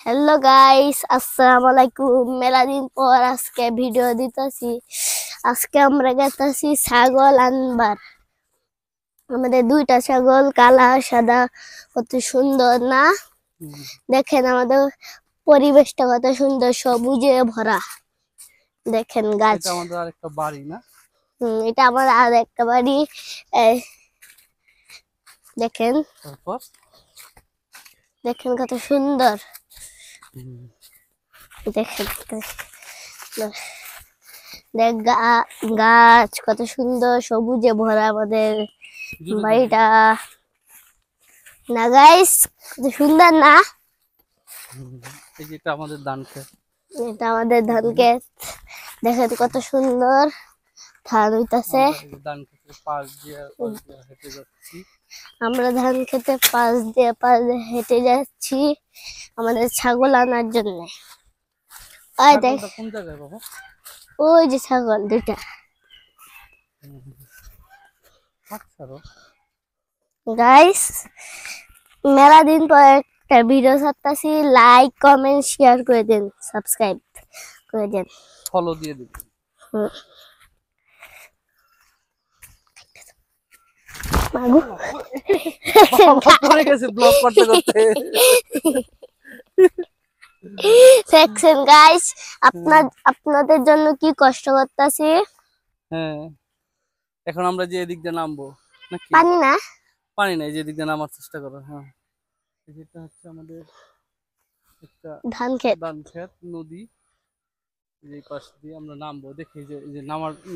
Hello guys, আসসালামু আলাইকুম। মেলা দিন পর আজকে ভিডিও দিতেছি। আজকে আমরা গেতেছি ছাগল আনবার। আমাদের দুইটা ছাগল, কালা সাদা, কত সুন্দর না? দেখেন আমাদের পরিবেশটা কত সুন্দর, সবুজে ভরা। দেখেন গাছ। এটা আমাদের আরেকটা বাড়ি না? এটা আমার আর একটা বাড়ি। দেখেন তারপর দেখেন কত সুন্দর। দেখেন গাছ কত সুন্দর, সবুজে ভরা আমাদের বাড়িটা না গাইস? কত সুন্দর না? এই যে এটা আমাদের ধান ক্ষেত। এটা আমাদের ধান ক্ষেত। দেখেন কত সুন্দর ধান হইতাছে। ধান ক্ষেতের পাশ দিয়ে হেঁটে যাচ্ছি। আমরা ধান ক্ষেতের পাশ দিয়ে হেঁটে যাচ্ছি আমাদের ছাগল আনার জন্য। ওই দেখ, কোন জায়গায় বাবা? ওই যে ছাগল দুইটা। গাইস, মেলা দিন পর একটা ভিডিও ছাড়তাছি। লাইক, কমেন্ট, শেয়ার করে দেন, সাবস্ক্রাইব করে দেন, ফলো দিয়ে দিন। পড়ে গেছে ব্লগ করতে করতে। দেখছেন গাইস, আপনাদের জন্য কি কষ্ট করতেছি। হ্যাঁ, এখন আমরা যে এদিক দিয়ে নামবো নাকি? পানি না, পানি নাই, যে এদিক দিয়ে নামার চেষ্টা করো। হ্যাঁ, এটা হচ্ছে আমাদের একটা ধান ক্ষেত। নদী। এই পাশ দিয়ে আমরা নামবো। দেখি যে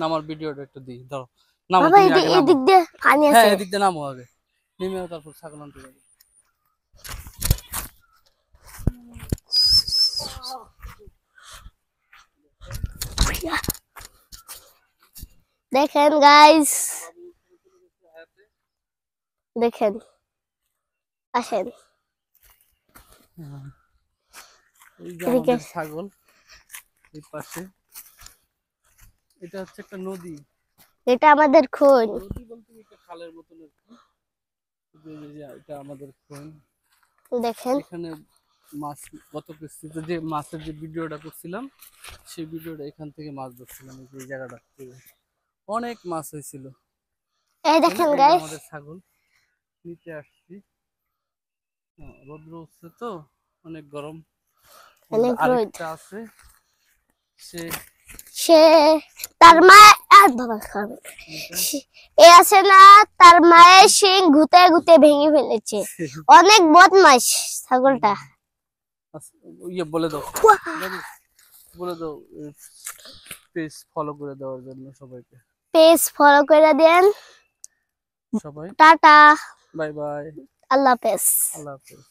নামার ভিডিওটা একটু দিই। ধরো নামো, বাবা, তুমি আগে নামো। এদিক দিয়ে পানি হ্যাঁ, আছে। এদিক দিয়ে নামো আগে, নেমে তারপর ছাগল আনতে যাবো। দেখেন গাইস, দেখেন, আসেন। এই যে আমাদের ছাগল, এই পাশে এটা হচ্ছে একটা নদী। এটা আমাদের খোল। নদী বলতে একটা খালের মতন আর কি। এটা আমাদের খোল। দেখেন এখানে মাছ, গত কিস্তিতে যে মাছের যে ভিডিওটা করছিলাম, সেই ভিডিওটা এখান থেকে মাছ ধরছিলাম। এই জায়গাটা থেকে অনেক মাছ হয়েছিল। এই দেখেন গাইস, আমাদের ছাগল নিতে আসছি। রোদ্র উঠছে তো, অনেক গরম। অনেক রোদ। আরেকটা আছে, সে তার মা আর বাবা খাবে। এ আছে না, তার মায়ের শিং ঘুতে ঘুতে ভেঙে ফেলেছে। অনেক বদমাশ ছাগলটা। ইয়ে বলে দাও, বলে দাও পেজ ফলো করে দেওয়ার জন্য সবাইকে। পেজ ফলো করে দেন সবাই। টাটা, বাই বাই, আল্লাহ হাফেজ। আল্লাহ হাফেজ।